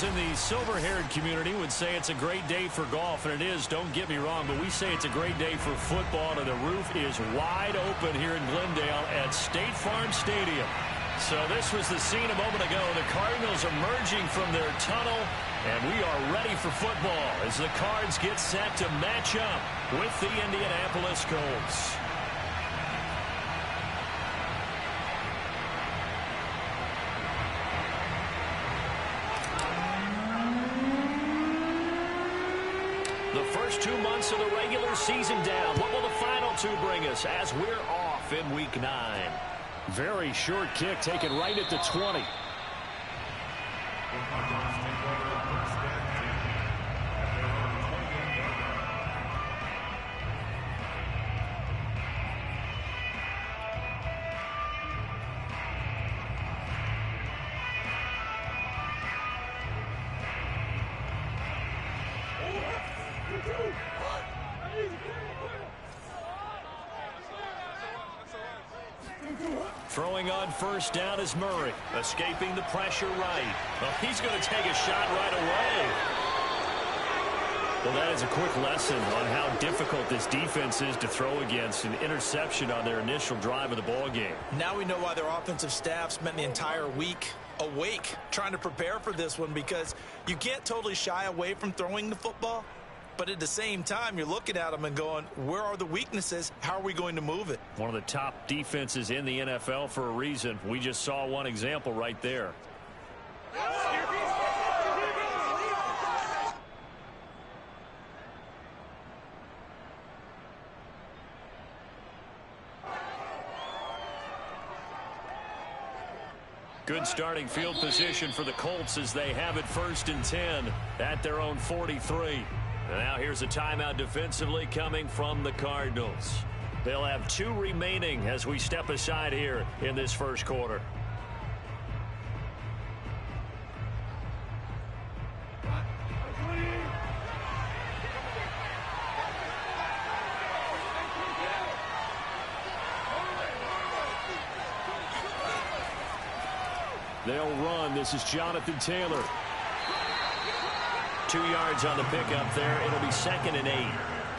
In the silver-haired community would say it's a great day for golf, and it is, don't get me wrong, but we say it's a great day for football, and the roof is wide open here in Glendale at State Farm Stadium. So this was the scene a moment ago. The Cardinals emerging from their tunnel, and we are ready for football as the Cards get set to match up with the Indianapolis Colts. The first 2 months of the regular season down. What will the final two bring us as we're off in Week 9? Very short kick taken right at the 20. Throwing on first down is Murray. Escaping the pressure right. Well, he's going to take a shot right away. Well, that is a quick lesson on how difficult this defense is to throw against. An interception on their initial drive of the ball game. Now we know why their offensive staff spent the entire week awake trying to prepare for this one, because you can't totally shy away from throwing the football. But at the same time, you're looking at them and going, where are the weaknesses? How are we going to move it? One of the top defenses in the NFL for a reason. We just saw one example right there. Good starting field position for the Colts as they have it 1st and 10 at their own 43. And now here's a timeout defensively coming from the Cardinals. They'll have 2 remaining as we step aside here in this first quarter. They'll run. This is Jonathan Taylor. 2 yards on the pickup there. It'll be 2nd and 8.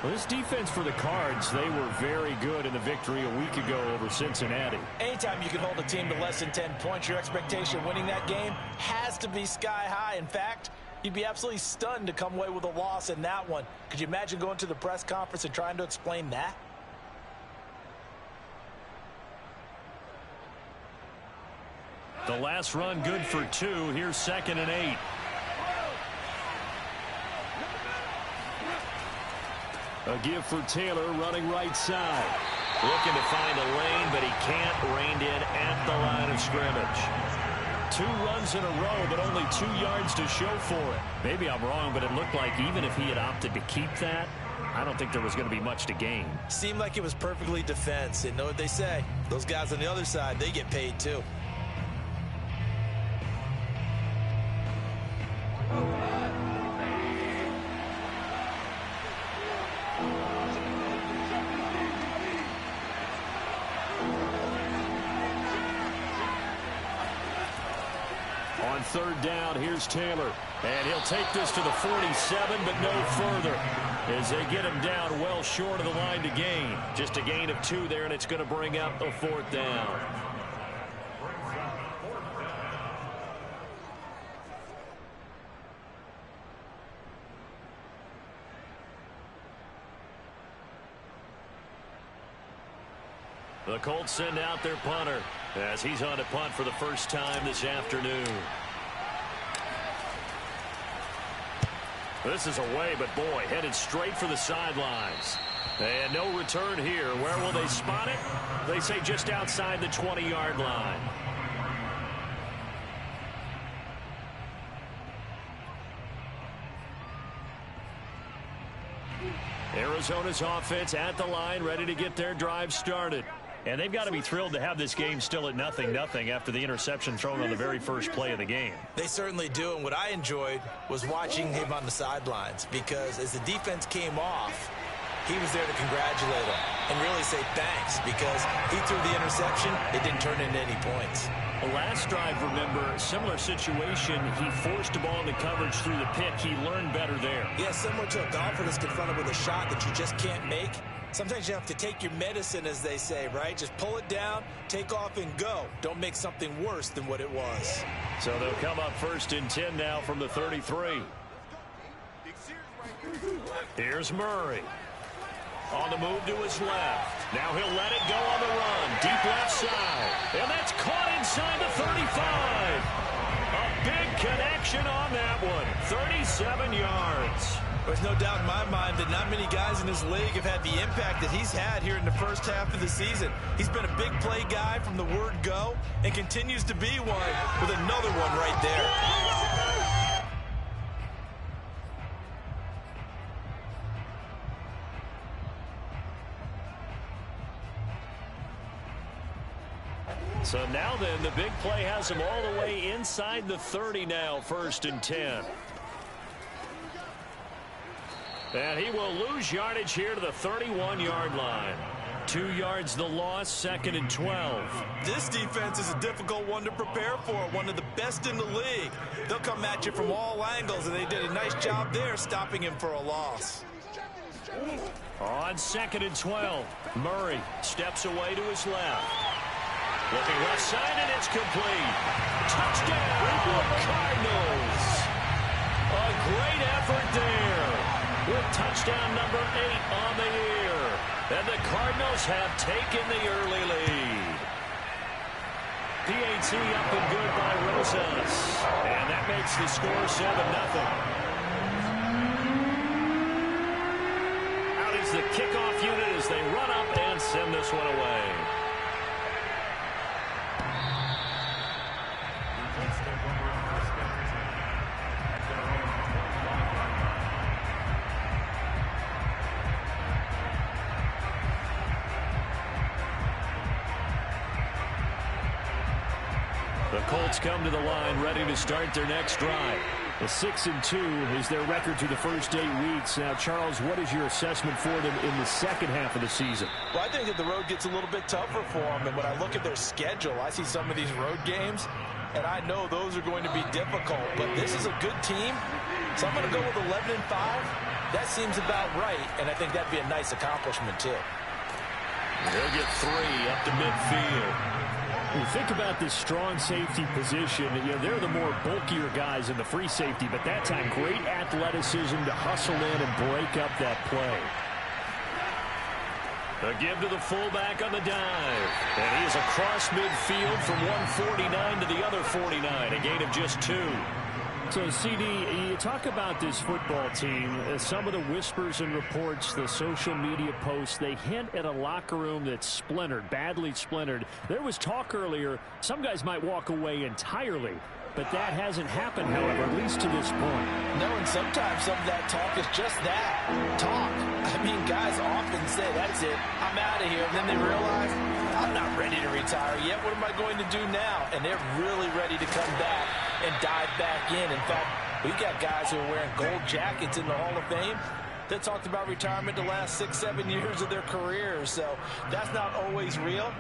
Well, this defense for the Cards, they were very good in the victory a week ago over Cincinnati. Anytime you can hold a team to less than 10 points, your expectation of winning that game has to be sky high. In fact, you'd be absolutely stunned to come away with a loss in that one. Could you imagine going to the press conference and trying to explain that? The last run good for 2. Here's 2nd and 8. A give for Taylor running right side. Looking to find a lane, but he can't. Reined in at the line of scrimmage. 2 runs in a row, but only 2 yards to show for it. Maybe I'm wrong, but it looked like even if he had opted to keep that, I don't think there was going to be much to gain. Seemed like it was perfectly defense. And know what they say? Those guys on the other side, they get paid too. On 3rd down, here's Taylor. And he'll take this to the 47, but no further, as they get him down well short of the line to gain. Just a gain of 2 there, and it's going to bring up a 4th down. The Colts send out their punter as he's on to punt for the first time this afternoon. This is away, but boy, headed straight for the sidelines. And no return here. Where will they spot it? They say just outside the 20-yard line. Arizona's offense at the line, ready to get their drive started. And they've got to be thrilled to have this game still at 0-0 after the interception thrown on the very first play of the game. They certainly do, and what I enjoyed was watching him on the sidelines, because as the defense came off, he was there to congratulate them and really say thanks, because he threw the interception. It didn't turn into any points. The last drive, remember, similar situation. He forced the ball into coverage through the pick. He learned better there. Yeah, similar to a golfer that's confronted with a shot that you just can't make. Sometimes you have to take your medicine, as they say, right? Just pull it down, take off, and go. Don't make something worse than what it was. So they'll come up 1st and 10 now from the 33. Here's Murray. On the move to his left. Now he'll let it go on the run. Deep left side. And that's caught inside the 35. A big connection on that one. 37 yards. There's no doubt in my mind that not many guys in this league have had the impact that he's had here in the first half of the season. He's been a big play guy from the word go and continues to be one with another one right there. So now then, the big play has him all the way inside the 30 now, 1st and 10. And he will lose yardage here to the 31-yard line. 2 yards the loss, 2nd and 12. This defense is a difficult one to prepare for, one of the best in the league. They'll come at you from all angles, and they did a nice job there stopping him for a loss. On 2nd and 12, Murray steps away to his left. Looking left side, and it's complete. Touchdown, Cardinals. A great effort there with touchdown number 8 on the year. And the Cardinals have taken the early lead. PAT up and good by Rosas. And that makes the score 7-0. Out is the kickoff unit as they run up and send this one away. The Colts come to the line ready to start their next drive. A 6-2 is their record through the first 8 weeks. Now, Charles, what is your assessment for them in the second half of the season? Well, I think that the road gets a little bit tougher for them. And when I look at their schedule, I see some of these road games, and I know those are going to be difficult. But this is a good team, so I'm going to go with 11-5. That seems about right, and I think that'd be a nice accomplishment, too. They'll get 3 up to midfield. When you think about this strong safety position, you know, they're the more bulkier guys in the free safety, but that time great athleticism to hustle in and break up that play. A give to the fullback on the dive. And he is across midfield from 149 to the other 49, a gain of just 2. So, CD, you talk about this football team, some of the whispers and reports, the social media posts, they hint at a locker room that's splintered, badly splintered. There was talk earlier, some guys might walk away entirely, but that hasn't happened, however, at least to this point. No, and sometimes some of that talk is just that, talk. I mean, guys often say, that's it, I'm out of here, and then they realize, I'm not ready to retire yet. What am I going to do now? And they're really ready to come back and dive back in. In fact, we've got guys who are wearing gold jackets in the Hall of Fame that talked about retirement the last 6-7 years of their careers. So that's not always real.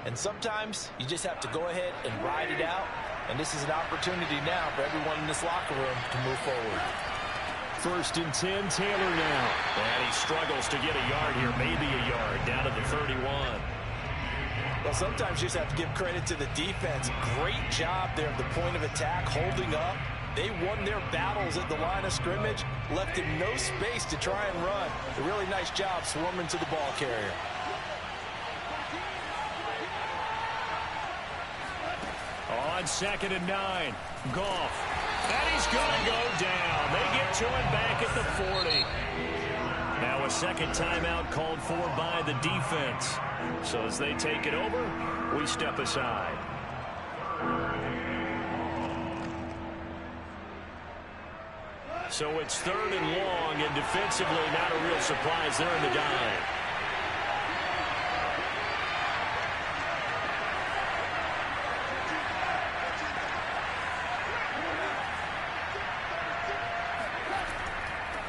And sometimes you just have to go ahead and ride it out. And this is an opportunity now for everyone in this locker room to move forward. 1st and 10, Taylor now. And he struggles to get a yard here, maybe a yard, down to the 31. Well, sometimes you just have to give credit to the defense. Great job there at the point of attack, holding up. They won their battles at the line of scrimmage, left him no space to try and run. A really nice job swarming to the ball carrier. On 2nd and 9, Goff And he's going to go down. They get to him back at the 40. Now a second timeout called for by the defense. So as they take it over, we step aside. So it's 3rd and long, and defensively not a real surprise there in the dive.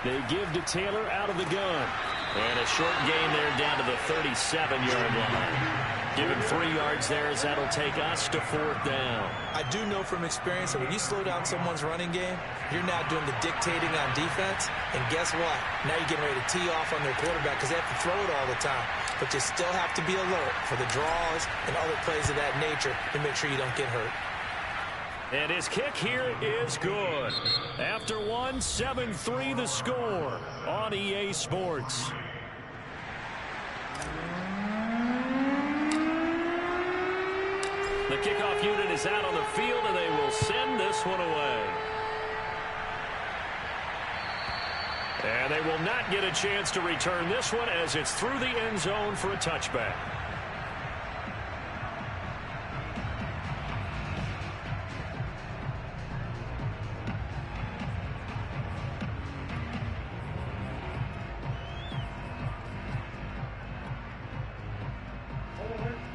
They give to Taylor out of the gun. And a short gain there down to the 37-yard line. Give him 3 yards there as that'll take us to 4th down. I do know from experience that when you slow down someone's running game, you're now doing the dictating on defense. And guess what? Now you're getting ready to tee off on their quarterback because they have to throw it all the time. But you still have to be alert for the draws and other plays of that nature to make sure you don't get hurt. And his kick here is good. After one, 7-3 the score on EA Sports. The kickoff unit is out on the field, and they will send this one away. And they will not get a chance to return this one as it's through the end zone for a touchback.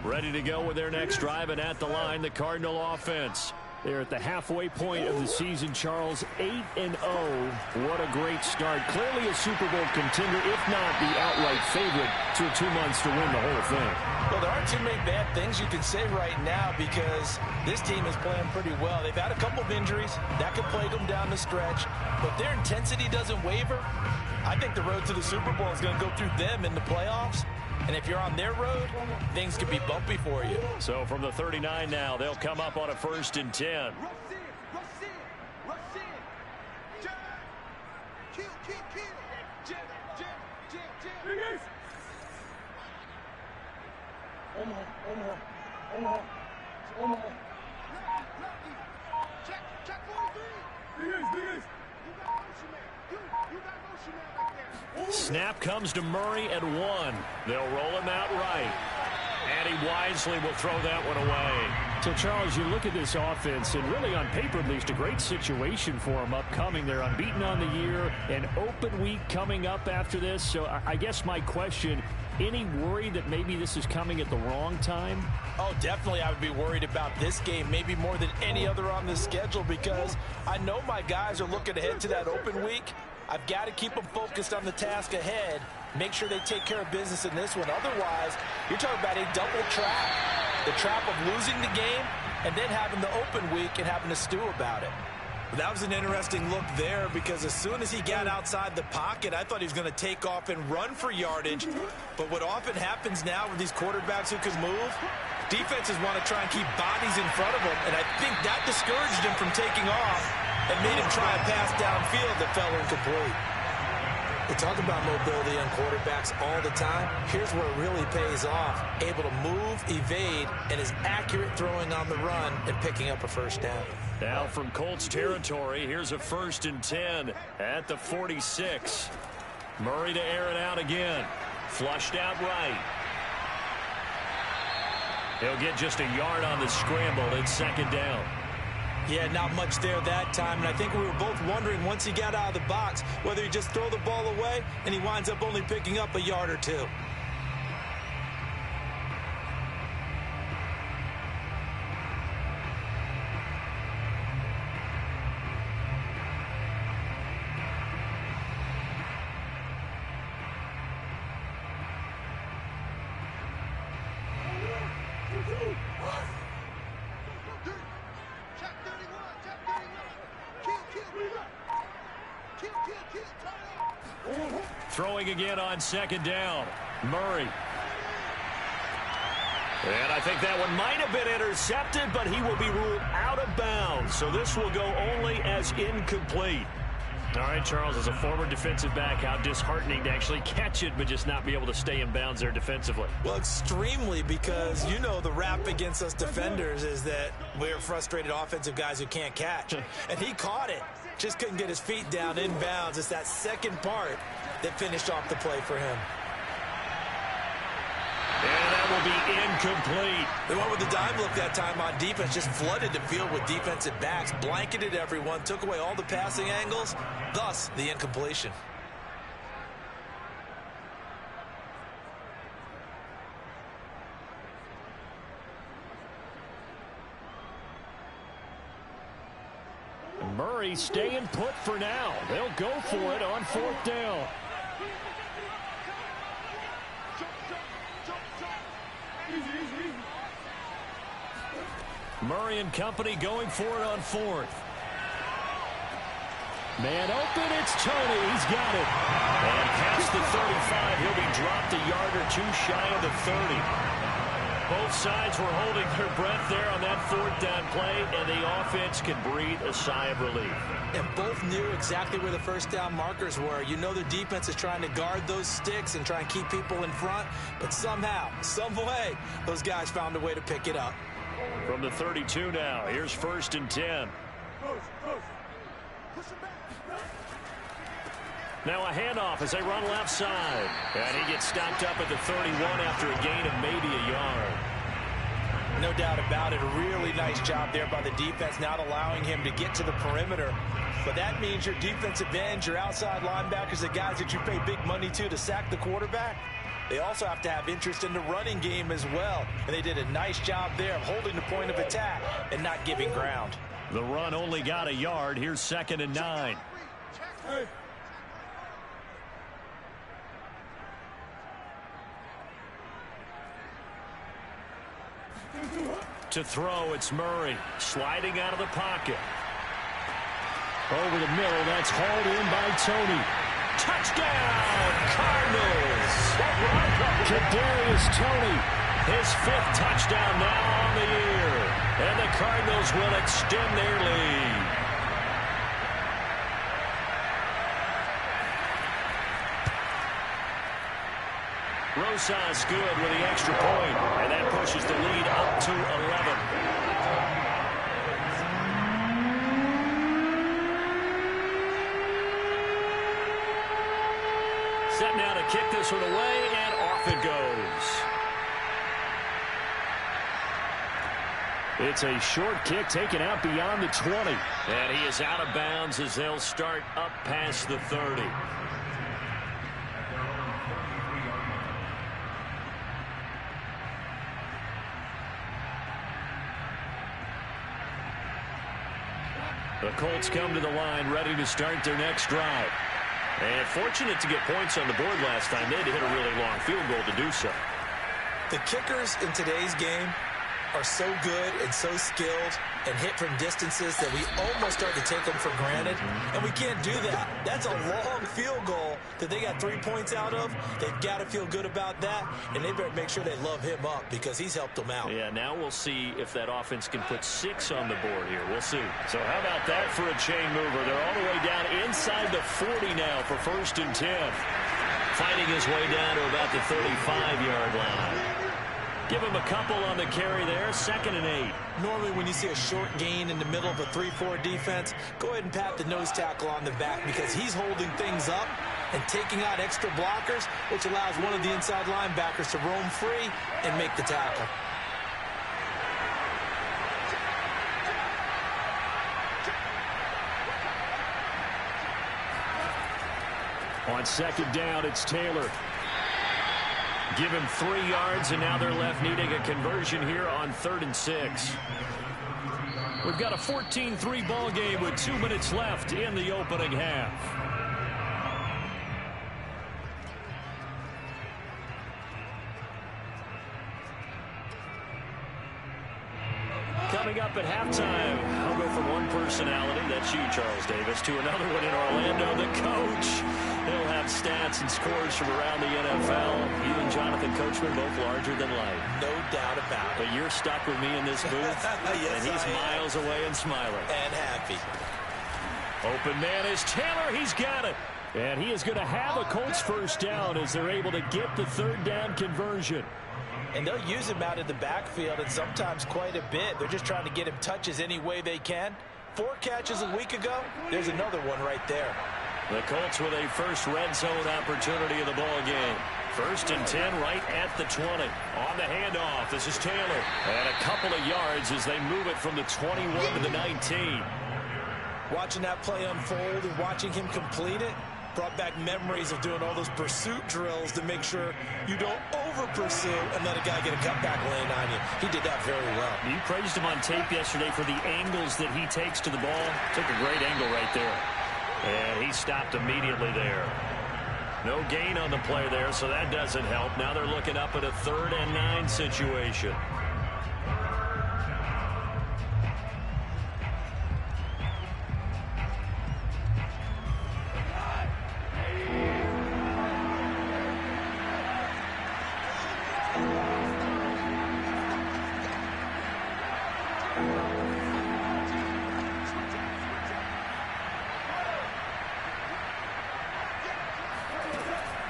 Ready to go with their next drive, and at the line, the Cardinal offense. They're at the halfway point of the season, Charles, 8-0. What a great start. Clearly a Super Bowl contender, if not the outright favorite, through 2 months to win the whole thing. Well, there aren't too many bad things you can say right now because this team is playing pretty well. They've had a couple of injuries. That could plague them down the stretch. But their intensity doesn't waver. I think the road to the Super Bowl is going to go through them in the playoffs. And if you're on their road, things could be bumpy for you. So from the 39 now, they'll come up on a 1st and 10. Snap comes to Murray at 1. They'll roll him out right. And he wisely will throw that one away. So, Charles, you look at this offense, and really on paper at least, a great situation for them upcoming. They're unbeaten on the year, an open week coming up after this. So I guess my question, any worry that maybe this is coming at the wrong time? Oh, definitely I would be worried about this game, maybe more than any other on the schedule, because I know my guys are looking ahead to that open week. I've got to keep them focused on the task ahead, make sure they take care of business in this one. Otherwise, you're talking about a double trap. The trap of losing the game and then having the open week and having to stew about it. That was an interesting look there because as soon as he got outside the pocket, I thought he was going to take off and run for yardage. But what often happens now with these quarterbacks who can move, defenses want to try and keep bodies in front of them, and I think that discouraged him from taking off and made him try a pass downfield that fell incomplete. We talk about mobility on quarterbacks all the time. Here's where it really pays off. Able to move, evade, and is accurate throwing on the run and picking up a 1st down. Now from Colts territory, here's a 1st and 10 at the 46. Murray to air it out again. Flushed out right. He'll get just a yard on the scramble at 2nd down. Yeah, not much there that time, and I think we were both wondering once he got out of the box whether he just throw the ball away and he winds up only picking up a yard or 2. Throwing again on 2nd down. Murray. And I think that one might have been intercepted, but he will be ruled out of bounds. So this will go only as incomplete. All right, Charles, as a former defensive back, how disheartening to actually catch it but just not be able to stay in bounds there defensively. Well, extremely, because you know the rap against us defenders is that we're frustrated offensive guys who can't catch. And he caught it. Just couldn't get his feet down in bounds. It's that second part that finished off the play for him. And that will be incomplete. They went with the dime look that time on defense, just flooded the field with defensive backs, blanketed everyone, took away all the passing angles, thus the incompletion. Murray staying put for now. They'll go for it on 4th down. Murray and company going for it on 4th. Man open, it's Tony. He's got it. And past the 35, he'll be dropped a yard or two shy of the 30. Both sides were holding their breath there on that 4th down play, and the offense can breathe a sigh of relief. And both knew exactly where the first down markers were. You know the defense is trying to guard those sticks and try and keep people in front, but somehow, some way, those guys found a way to pick it up. From the 32 now, here's 1st and 10. Now a handoff as they run left side. And he gets stopped up at the 31 after a gain of maybe a yard. No doubt about it. A really nice job there by the defense, not allowing him to get to the perimeter. But that means your defensive ends, your outside linebackers, the guys that you pay big money to sack the quarterback, they also have to have interest in the running game as well. And they did a nice job there of holding the point of attack and not giving ground. The run only got a yard. Here's 2nd and 9. To throw, it's Murray sliding out of the pocket. Over the middle, that's hauled in by Tony. Touchdown, Cardinals! Kadarius Toney, his 5th touchdown now on the year. And the Cardinals will extend their lead. Rosas good with the extra point, and that pushes the lead up to 11. Set now to kick this one away, and off it goes. It's a short kick taken out beyond the 20. And he is out of bounds as they'll start up past the 30. The Colts come to the line, ready to start their next drive. And fortunate to get points on the board last time. They had to hit a really long field goal to do so. The kickers in today's game are so good and so skilled and hit from distances that we almost start to take them for granted. And we can't do that. That's a long field goal that they got 3 points out of. They've got to feel good about that, and they better make sure they love him up because he's helped them out. Yeah, now we'll see if that offense can put 6 on the board here. We'll see. So how about that for a chain mover? They're all the way down inside the 40 now for 1st and 10. Fighting his way down to about the 35-yard line. Give him a couple on the carry there. 2nd and 8. Normally when you see a short gain in the middle of a 3-4 defense, go ahead and pat the nose tackle on the back because he's holding things up and taking out extra blockers, which allows one of the inside linebackers to roam free and make the tackle. On 2nd down, it's Taylor. Give him 3 yards, and now they're left needing a conversion here on 3rd and 6. We've got a 14-3 ball game with 2 minutes left in the opening half. Coming up at halftime, I'll go from one personality, that's you, Charles Davis, to another one in Orlando, the coach. He'll have stats and scores from around the NFL. You and Jonathan Coachman, both larger than life. No doubt about it. But you're stuck with me in this booth, yes, and he's miles away and smiling. And happy. Open man is Taylor. He's got it. And he is going to have a Colts first down as they're able to get the third down conversion. And they'll use him out of the backfield, and sometimes quite a bit. They're just trying to get him touches any way they can. 4 catches a week ago. There's another one right there. The Colts with a first red zone opportunity in the ball game. 1st and 10 right at the 20. On the handoff, this is Taylor. And a couple of yards as they move it from the 21 to the 19. Watching that play unfold and watching him complete it brought back memories of doing all those pursuit drills to make sure you don't over-pursue and let a guy get a cutback lane on you. He did that very well. You praised him on tape yesterday for the angles that he takes to the ball. Took a great angle right there. And he stopped immediately there. No gain on the play there, so that doesn't help. Now they're looking up at a 3rd and 9 situation.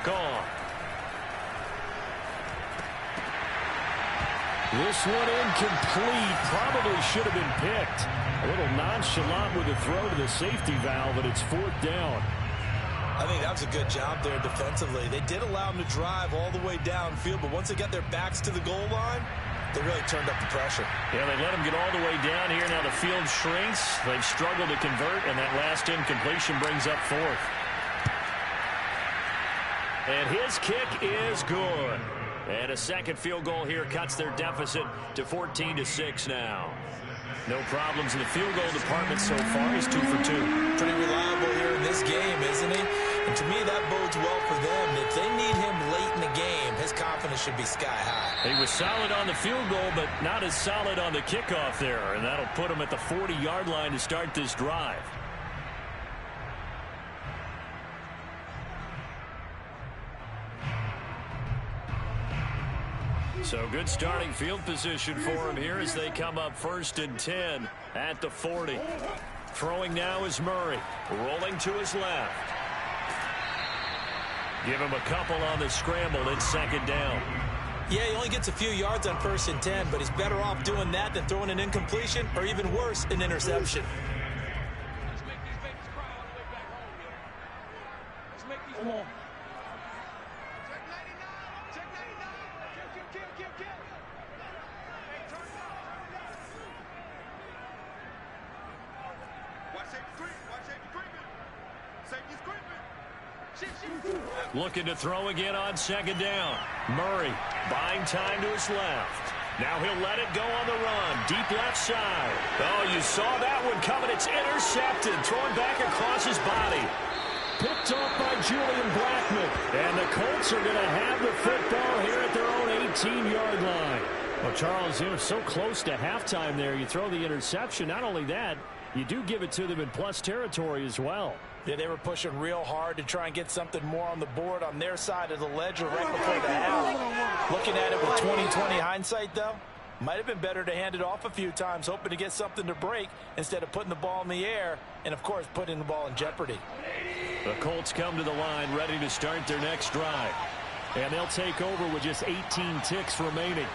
Gone. This one incomplete. Probably should have been picked. A little nonchalant with the throw to the safety valve, but it's 4th down. I think that was a good job there defensively. They did allow him to drive all the way downfield, but once they got their backs to the goal line, they really turned up the pressure. Yeah, they let him get all the way down here. Now the field shrinks. They've struggled to convert, and that last incompletion brings up 4th. And his kick is good. And a second field goal here cuts their deficit to 14-6 now. No problems in the field goal department so far. He's 2 for 2. Pretty reliable here in this game, isn't he? And to me, that bodes well for them. If they need him late in the game, his confidence should be sky high. He was solid on the field goal, but not as solid on the kickoff there. And that'll put him at the 40-yard line to start this drive. So good starting field position for him here as they come up 1st and 10 at the 40. Throwing now is Murray. Rolling to his left. Give him a couple on the scramble. It's 2nd down. Yeah, he only gets a few yards on 1st and 10, but he's better off doing that than throwing an incompletion or even worse, an interception. Come on. Looking to throw again on 2nd down. Murray buying time to his left. Now he'll let it go on the run. Deep left side. Oh, you saw that one coming. It's intercepted. Throwing back across his body. Picked off by Julian Blackman. And the Colts are going to have the football here at their own 18-yard line. Well, Charles, you know, so close to halftime there. You throw the interception. Not only that, you do give it to them in plus territory as well. Yeah, they were pushing real hard to try and get something more on the board on their side of the ledger right before the half. Looking at it with 20/20 hindsight, though, might have been better to hand it off a few times, hoping to get something to break instead of putting the ball in the air and, of course, putting the ball in jeopardy. The Colts come to the line ready to start their next drive. And they'll take over with just 18 ticks remaining.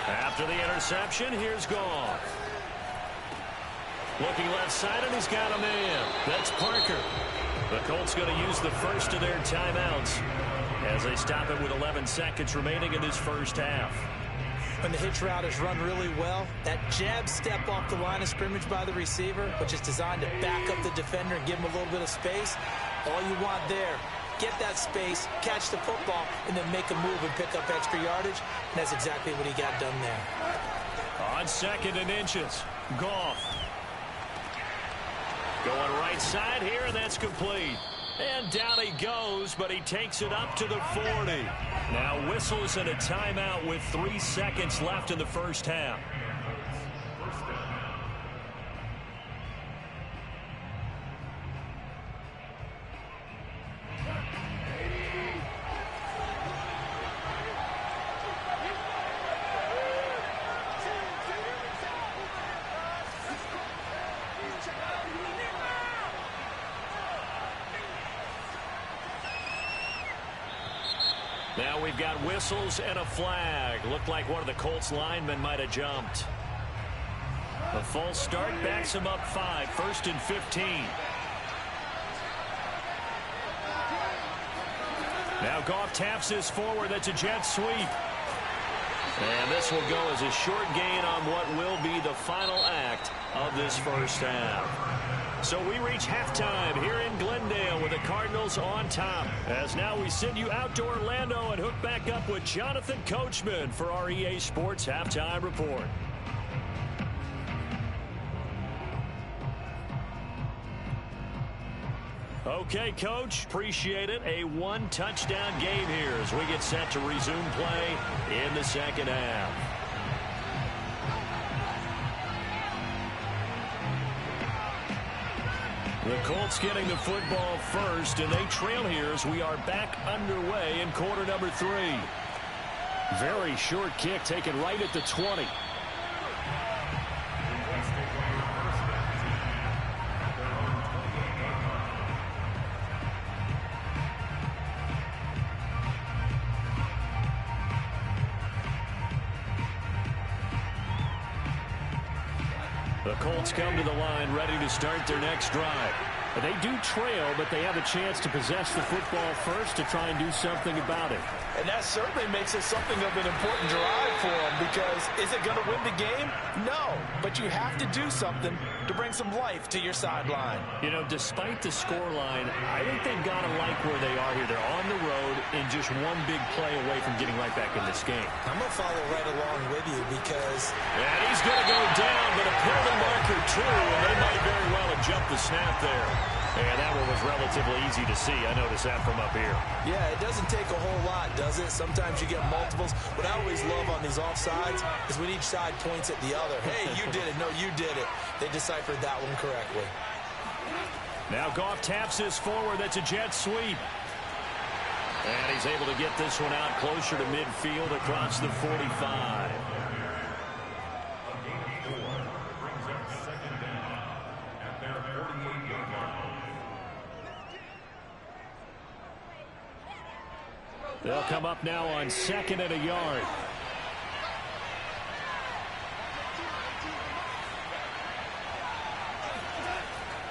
After the interception, here's Goff. Looking left side, and he's got a man. That's Parker. The Colts going to use the first of their timeouts as they stop it with 11 seconds remaining in this first half. When the hitch route is run really well, that jab step off the line of scrimmage by the receiver, which is designed to back up the defender and give him a little bit of space, all you want there, get that space, catch the football, and then make a move and pick up extra yardage. And that's exactly what he got done there. On 2nd and inches, Goff. Going right side here, and that's complete. And down he goes, but he takes it up to the 40. Now whistles and a timeout with 3 seconds left in the first half. Now we've got whistles and a flag. Looked like one of the Colts linemen might have jumped. A false start backs him up 5, 1st and 15. Now Goff taps this forward. That's a jet sweep. And this will go as a short gain on what will be the final act of this first half. So we reach halftime here in Glendale with the Cardinals on top. As now we send you out to Orlando and hook back up with Jonathan Coachman for our EA Sports Halftime Report. Okay, Coach, appreciate it. A one-touchdown game here as we get set to resume play in the second half. The Colts getting the football first, and they trail here as we are back underway in quarter number 3. Very short kick taken right at the 20. The Colts come to the line ready to start their next drive. They do trail, but they have a chance to possess the football first to try and do something about it. And that certainly makes it something of an important drive for them, because is it going to win the game? No, but you have to do something to bring some life to your sideline. You know, despite the scoreline, I think they've got to like where they are here. They're on the road and just one big play away from getting right back in this game. I'm going to follow right along with you because... And he's going to go down, but a penalty marker too, and they might very well have jumped the snap there. And that one was relatively easy to see. I noticed that from up here. Yeah, it doesn't take a whole lot, does it? Sometimes you get multiples. What I always love on these offsides is when each side points at the other. Hey, you did it. No, you did it. They deciphered that one correctly. Now Goff taps this forward. That's a jet sweep. And he's able to get this one out closer to midfield across the 45. They'll come up now on 2nd and a yard.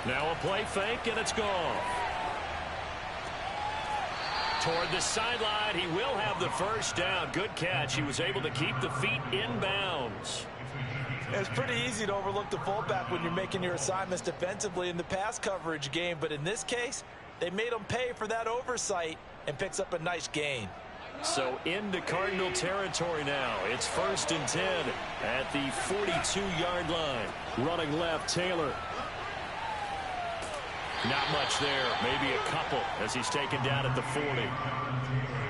Now a play fake, and it's gone. Toward the sideline, he will have the first down. Good catch. He was able to keep the feet in bounds. It's pretty easy to overlook the fullback when you're making your assignments defensively in the pass coverage game, but in this case, they made him pay for that oversight and picks up a nice gain. So into Cardinal territory now. It's 1st and 10 at the 42-yard line. Running left, Taylor. Not much there. Maybe a couple as he's taken down at the 40.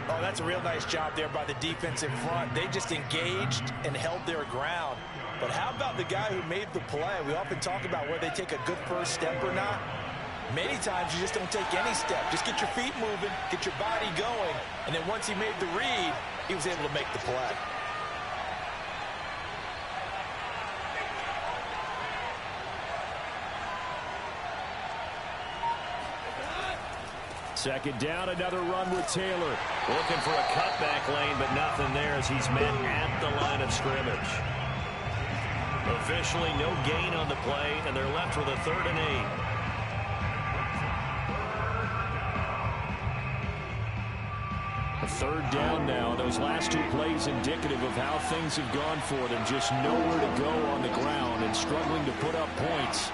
Oh, that's a real nice job there by the defense in front. They just engaged and held their ground. But how about the guy who made the play? We often talk about whether they take a good first step or not. Many times you just don't take any step. Just get your feet moving, get your body going, and then once he made the read, he was able to make the play. Second down, another run with Taylor. Looking for a cutback lane, but nothing there as he's met at the line of scrimmage. Officially no gain on the play, and they're left with a 3rd and 8. A 3rd down now. Those last 2 plays indicative of how things have gone for them. Just nowhere to go on the ground and struggling to put up points.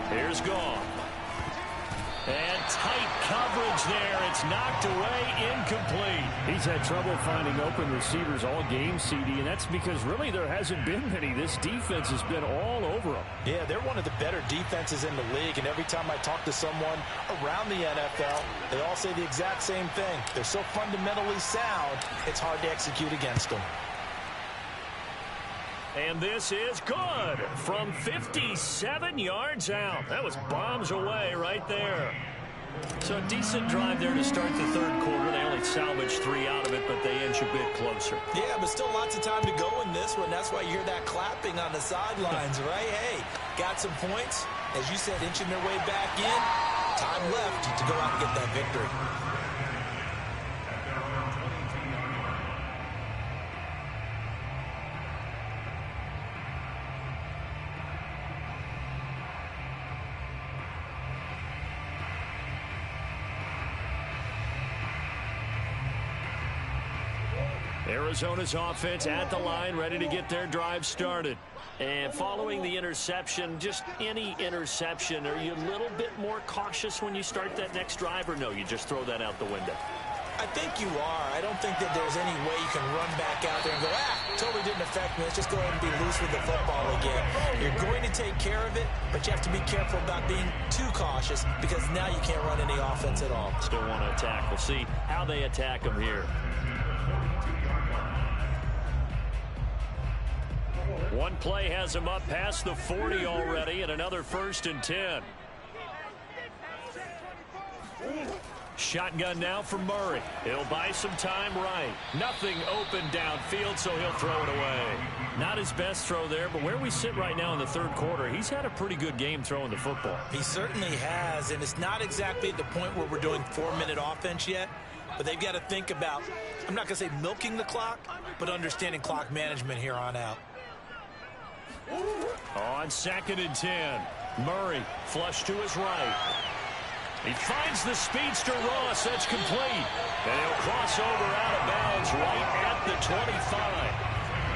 Here's Goff. And tight coverage there. It's knocked away, incomplete. He's had trouble finding open receivers all game, CD, and that's because really there hasn't been many. This defense has been all over them. Yeah, they're one of the better defenses in the league, and every time I talk to someone around the NFL, they all say the exact same thing. They're so fundamentally sound, it's hard to execute against them. And this is good from 57 yards out. That was bombs away right there. So a decent drive there to start the 3rd quarter. They only salvaged 3 out of it, but they inch a bit closer. Yeah, but still lots of time to go in this one. That's why you hear that clapping on the sidelines, right? Hey, got some points. As you said, inching their way back in. Time left to go out and get that victory. Arizona's offense at the line, ready to get their drive started. And following the interception, just any interception, are you a little bit more cautious when you start that next drive, or no, you just throw that out the window? I think you are. I don't think that there's any way you can run back out there and go, totally didn't affect me. Let's just go ahead and be loose with the football again. You're going to take care of it, but you have to be careful about being too cautious because now you can't run any offense at all. Still want to attack. We'll see how they attack them here. One play has him up past the 40 already, and another 1st and 10. Shotgun now for Murray. He'll buy some time right. Nothing open downfield, so he'll throw it away. Not his best throw there, but where we sit right now in the third quarter, he's had a pretty good game throwing the football. He certainly has, and it's not exactly at the point where we're doing 4-minute offense yet, but they've got to think about, I'm not going to say milking the clock, but understanding clock management here on out. On 2nd and 10, Murray flush to his right. He finds the speedster Ross. That's complete. And he'll cross over out of bounds right at the 25.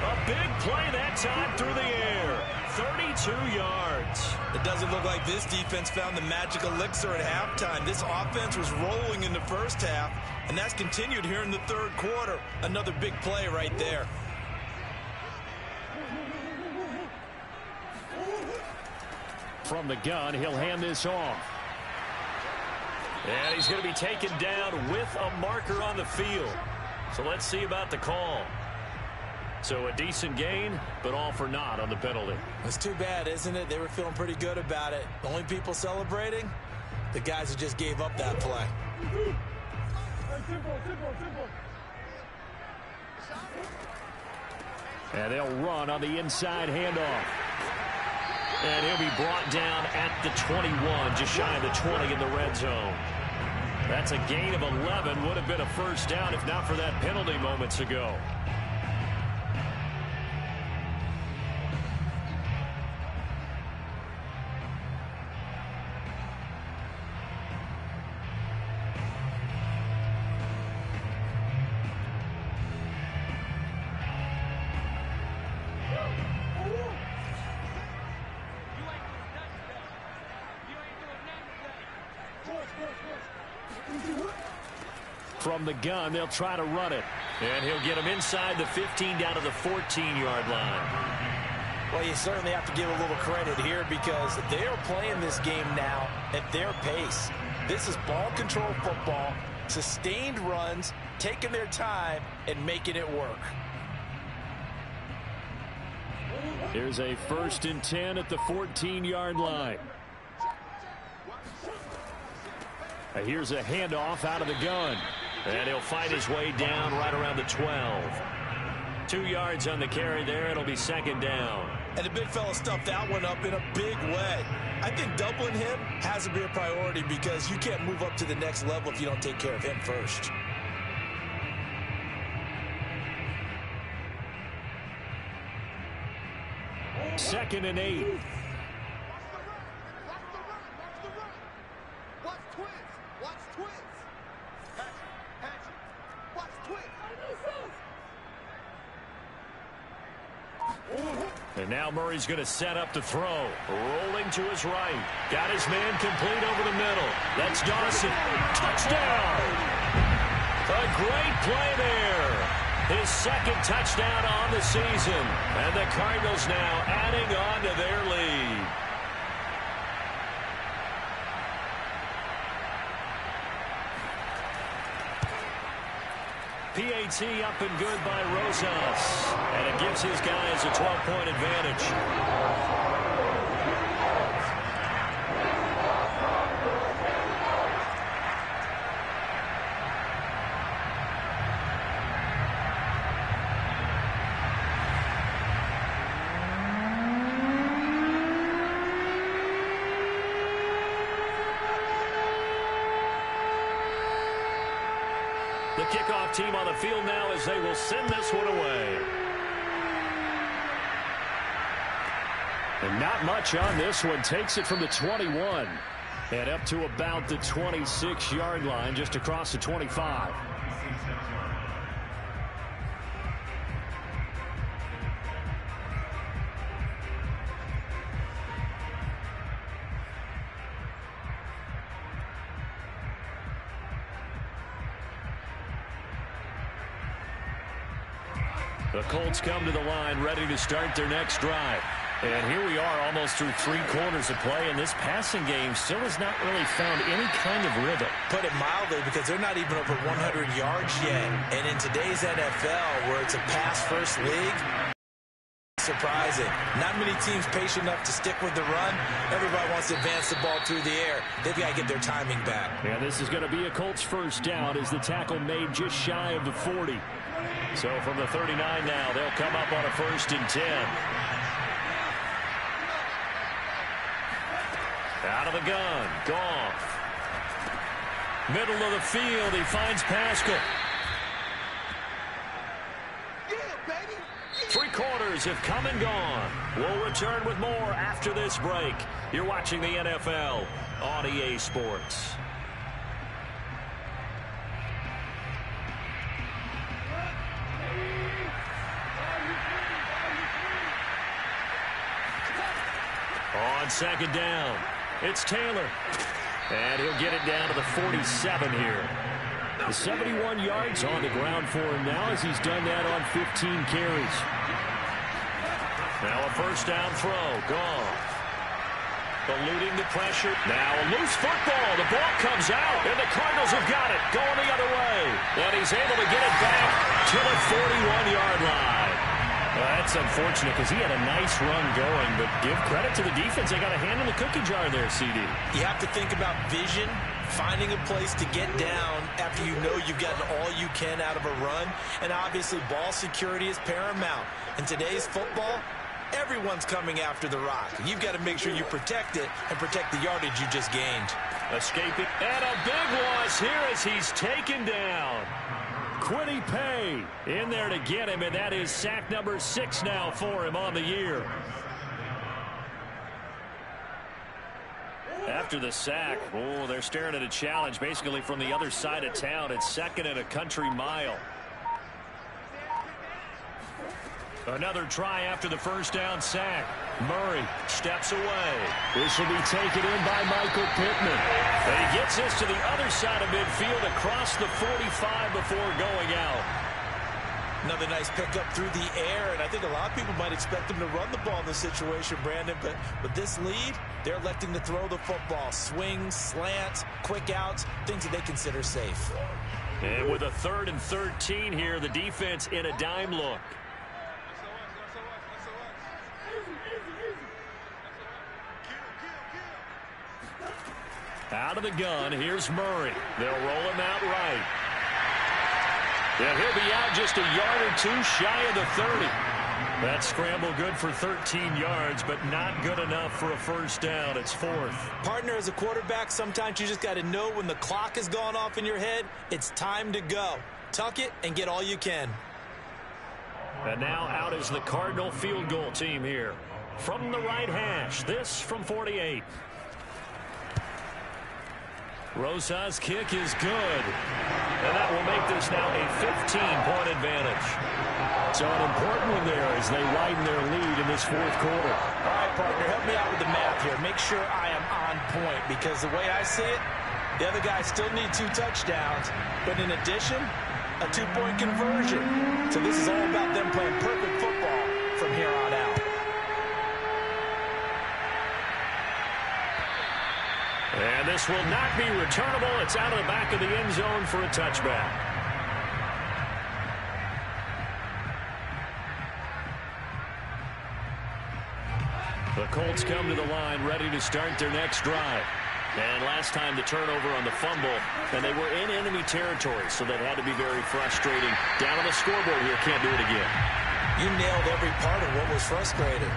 A big play that time through the air. 32 yards. It doesn't look like this defense found the magic elixir at halftime. This offense was rolling in the first half, and that's continued here in the third quarter. Another big play right there. From the gun, he'll hand this off. And he's going to be taken down with a marker on the field. So let's see about the call. So a decent gain, but all for naught on the penalty. It's too bad, isn't it? They were feeling pretty good about it. The only people celebrating, the guys who just gave up that play. And they'll run on the inside handoff. And he'll be brought down at the 21, just shy of the 20 in the red zone. That's a gain of 11. Would have been a first down if not for that penalty moments ago. From the gun, they'll try to run it. And he'll get him inside the 15 down to the 14-yard line. Well, you certainly have to give a little credit here because they are playing this game now at their pace. This is ball control football, sustained runs, taking their time, and making it work. Here's a 1st and 10 at the 14-yard line. Here's a handoff out of the gun. And he'll fight his way down right around the 12. 2 yards on the carry there. It'll be 2nd down. And the big fella stuffed that one up in a big way. I think doubling him has to be a priority because you can't move up to the next level if you don't take care of him first. Second and 8. And now Murray's going to set up to throw. Rolling to his right. Got his man complete over the middle. That's Dawson. Touchdown! A great play there. His 2nd touchdown on the season. And the Cardinals now adding on to their lead. PAT up and good by Rosas. And it gives his guys a 12-point advantage. The kickoff team on the field now as they will send this one away. And not much on this one. Takes it from the 21 and up to about the 26-yard line, just across the 25. The Colts come to the line ready to start their next drive. And here we are almost through 3 quarters of play, and this passing game still has not really found any kind of rhythm. Put it mildly, because they're not even over 100 yards yet. And in today's NFL, where it's a pass-first league, surprising. Not many teams patient enough to stick with the run. Everybody wants to advance the ball through the air. They've got to get their timing back. And this is going to be a Colts first down as the tackle made just shy of the 40. So from the 39 now, they'll come up on a 1st and 10. Out of the gun, Goff. Middle of the field, he finds Pascal. 3 quarters have come and gone. We'll return with more after this break. You're watching the NFL on EA Sports. On 2nd down, it's Taylor. And he'll get it down to the 47 here. The 71 yards on the ground for him now as he's done that on 15 carries. Now a 1st down throw. Goff. Eluding the pressure. Now a loose football. The ball comes out, and the Cardinals have got it. Going the other way. And he's able to get it back to the 41-yard line. Well, that's unfortunate because he had a nice run going, but give credit to the defense. They got a hand in the cookie jar there, CD. You have to think about vision, finding a place to get down after you know you've gotten all you can out of a run. And obviously, ball security is paramount. In today's football, everyone's coming after the rock. You've got to make sure you protect it and protect the yardage you just gained. Escaping. And a big loss here as he's taken down. Quiddy Pay in there to get him, and that is sack number 6 now for him on the year. After the sack, oh, they're staring at a challenge basically from the other side of town. It's 2nd and a country mile. Another try after the 1st down sack. Murray steps away. This will be taken in by Michael Pittman. And he gets this to the other side of midfield across the 45 before going out. Another nice pickup through the air, and I think a lot of people might expect him to run the ball in this situation, Brandon, but with this lead, they're electing to throw the football. Swings, slants, quick outs, things that they consider safe. And with a 3rd and 13 here, the defense in a dime look. Out of the gun, here's Murray. They'll roll him out right. And he'll be out just a yard or 2 shy of the 30. That scramble good for 13 yards, but not good enough for a 1st down. It's 4th. Partner, as a quarterback, sometimes you just got to know when the clock has gone off in your head, it's time to go. Tuck it and get all you can. And now out is the Cardinal field goal team here. From the right hash, this from 48. Rosa's kick is good. And that will make this now a 15-point advantage. So an important one there as they widen their lead in this 4th quarter. All right, partner, help me out with the math here. Make sure I am on point, because the way I see it, the other guys still need 2 touchdowns. But in addition, a 2-point conversion. So this is all about them playing perfect football from here on out. And this will not be returnable. It's out of the back of the end zone for a touchback. The Colts come to the line ready to start their next drive. And last time the turnover on the fumble, and they were in enemy territory, so that had to be very frustrating. Down on the scoreboard here, can't do it again. You nailed every part of what was frustrating.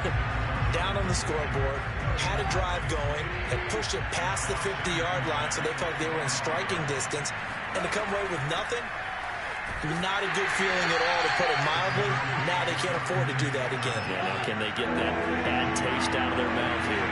Down on the scoreboard, had a drive going, had pushed it past the 50-yard line, so they felt like they were in striking distance, and to come away with nothing, not a good feeling at all, to put it mildly. Now they can't afford to do that again. Yeah, now can they get that bad taste out of their mouth here?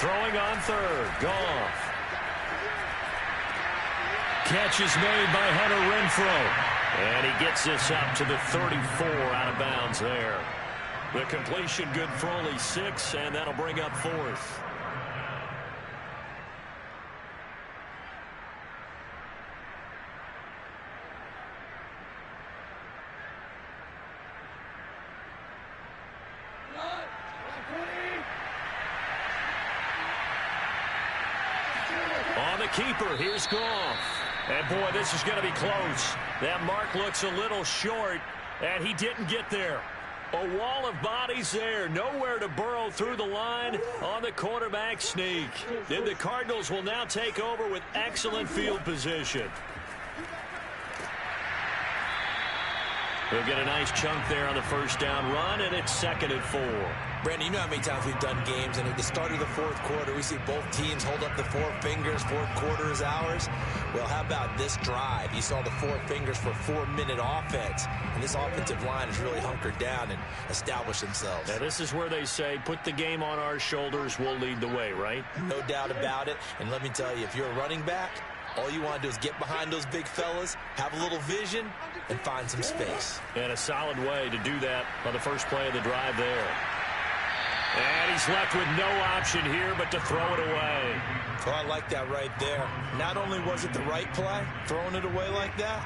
Throwing on 3rd, Goff. Catch is made by Hunter Renfrow. And he gets this up to the 34 out of bounds there. The completion good for only 6, and that'll bring up 4th. On the keeper, here's Goff. And boy, this is going to be close. That mark looks a little short, and he didn't get there. A wall of bodies there, nowhere to burrow through the line on the quarterback sneak. Then the Cardinals will now take over with excellent field position. They'll get a nice chunk there on the first down run, and it's 2nd and 4. Brandon, you know how many times we've done games, and at the start of the 4th quarter, we see both teams hold up the 4 fingers, 4th quarter is ours. Well, how about this drive? You saw the 4 fingers for 4-minute offense, and this offensive line has really hunkered down and established themselves. Now, this is where they say, put the game on our shoulders, we'll lead the way, right? No doubt about it, and let me tell you, if you're a running back, all you want to do is get behind those big fellas, have a little vision, and find some space. And a solid way to do that on the first play of the drive there. And he's left with no option here but to throw it away. Oh, I like that right there. Not only was it the right play, throwing it away like that,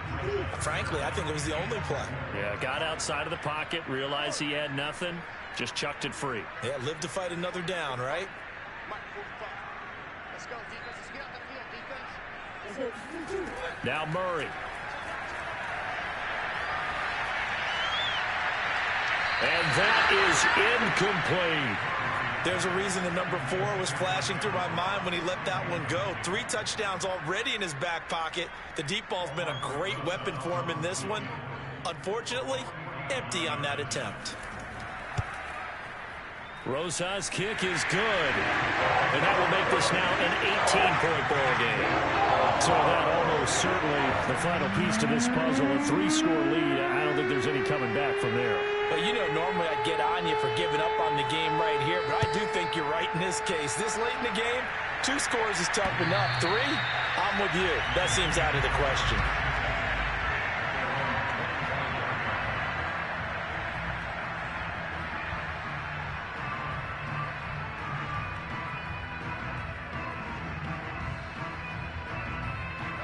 frankly, I think it was the only play. Yeah, got outside of the pocket, realized he had nothing, just chucked it free. Yeah, live to fight another down, right? Let's go, defense. Let's get out the field, defense. Now Murray. And that is incomplete. There's a reason the number 4 was flashing through my mind when he let that one go. 3 touchdowns already in his back pocket. The deep ball's been a great weapon for him in this one. Unfortunately, empty on that attempt. Rosa's kick is good. And that will make this now an 18-point ball game. So that almost certainly the final piece to this puzzle, a 3-score lead. I don't think there's any coming back from there. But you know, normally I'd get on you for giving up on the game right here, but I do think you're right in this case. This late in the game, 2 scores is tough enough. 3, I'm with you. That seems out of the question.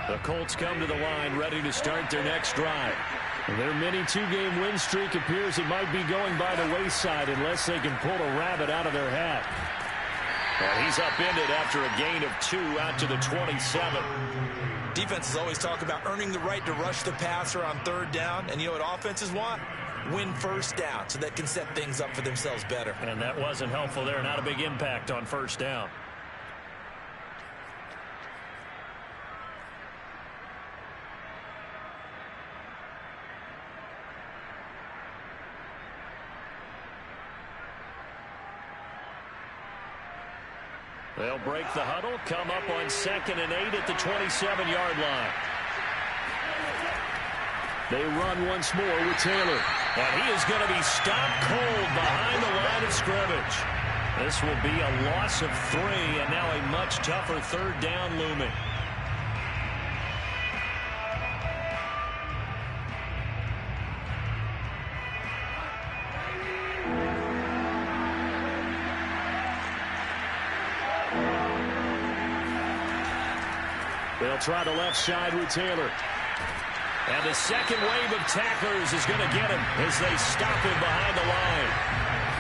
The Colts come to the line ready to start their next drive. Their mini 2-game win streak appears it might be going by the wayside unless they can pull a rabbit out of their hat. And he's upended after a gain of 2 out to the 27. Defenses always talk about earning the right to rush the passer on 3rd down. And you know what offenses want? Win 1st down so they can set things up for themselves better. And that wasn't helpful there. Not a big impact on 1st down. They'll break the huddle, come up on 2nd and 8 at the 27-yard line. They run once more with Taylor. And he is going to be stopped cold behind the line of scrimmage. This will be a loss of 3, and now a much tougher 3rd down looming. They'll try the left side with Taylor. And the second wave of tacklers is going to get him as they stop him behind the line.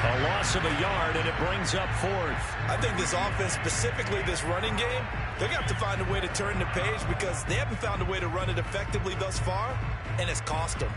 A loss of a yard, and it brings up 4th. I think this offense, specifically this running game, they're going to have to find a way to turn the page because they haven't found a way to run it effectively thus far, and it's cost them.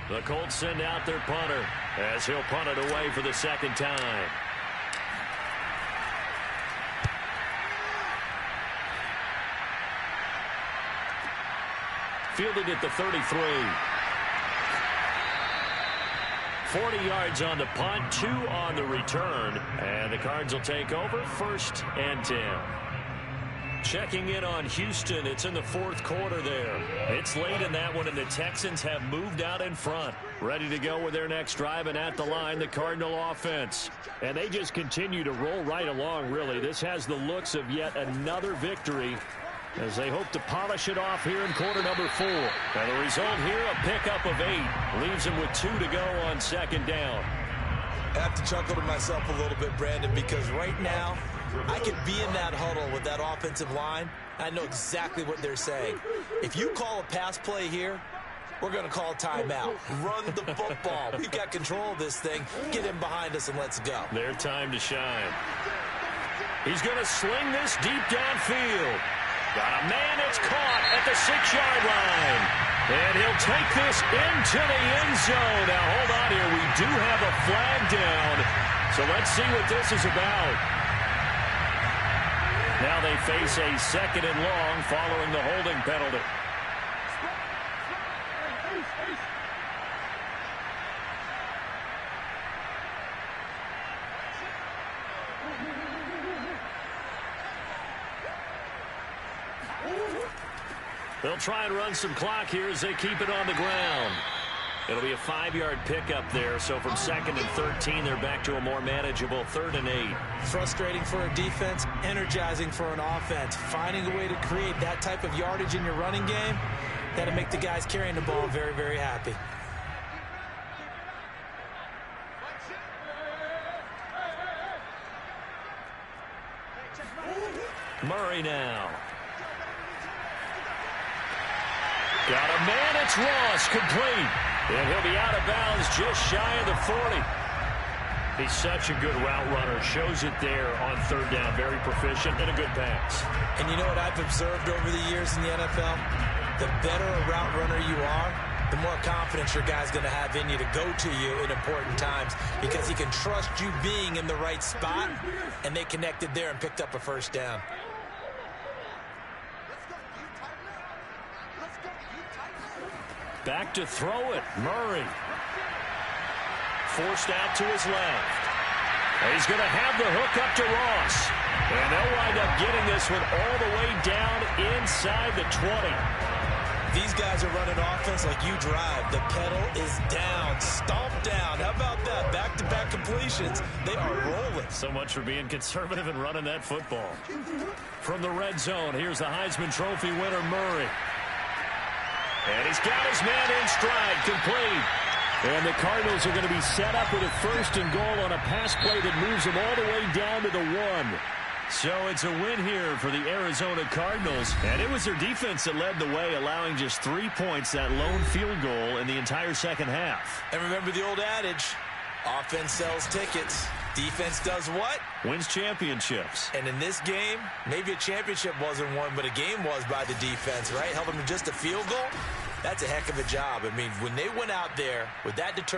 The Colts send out their punter as he'll punt it away for the 2nd time. Fielded at the 33. 40 yards on the punt, 2 on the return. And the Cards will take over 1st and 10. Checking in on Houston. It's in the fourth quarter there. It's late in that one, and the Texans have moved out in front. Ready to go with their next drive, and at the line, the Cardinal offense. And they just continue to roll right along, really. This has the looks of yet another victory as they hope to polish it off here in quarter number 4. And the result here, a pickup of 8. Leaves them with 2 to go on second down. I have to chuckle to myself a little bit, Brandon, because right now, I could be in that huddle with that offensive line. I know exactly what they're saying. If you call a pass play here, we're going to call a timeout. Run the football. We've got control of this thing. Get him behind us and let's go. Their time to shine. He's going to sling this deep downfield. Got a man, it's caught at the 6-yard line. And he'll take this into the end zone. Now, hold on here. We do have a flag down. So let's see what this is about. Now they face a 2nd and long following the holding penalty. They'll try and run some clock here as they keep it on the ground. It'll be a 5-yard pickup there, so from 2nd and 13, they're back to a more manageable 3rd and 8. Frustrating for a defense, energizing for an offense. Finding a way to create that type of yardage in your running game, that'll make the guys carrying the ball very, very happy. Murray now. Got a man, it's Ross, complete. And he'll be out of bounds just shy of the 40. He's such a good route runner. Shows it there on 3rd down. Very proficient and a good pass. And you know what I've observed over the years in the NFL? The better a route runner you are, the more confidence your guy's going to have in you to go to you in important times because he can trust you being in the right spot, and they connected there and picked up a 1st down. Back to throw it. Murray. Forced out to his left. He's going to have the hook up to Ross. And they'll wind up getting this one all the way down inside the 20. These guys are running offense like you drive. The pedal is down. Stomp down. How about that? Back-to-back completions. They are rolling. So much for being conservative and running that football. From the red zone, here's the Heisman Trophy winner, Murray. And he's got his man in stride, complete. And the Cardinals are going to be set up with a 1st and goal on a pass play that moves them all the way down to the 1. So it's a win here for the Arizona Cardinals. And it was their defense that led the way, allowing just 3 points, that lone field goal in the entire 2nd half. And remember the old adage, offense sells tickets. Defense does what? Wins championships. And in this game, maybe a championship wasn't won, but a game was by the defense, right? Held them to just a field goal. That's a heck of a job. I mean, when they went out there with that determination,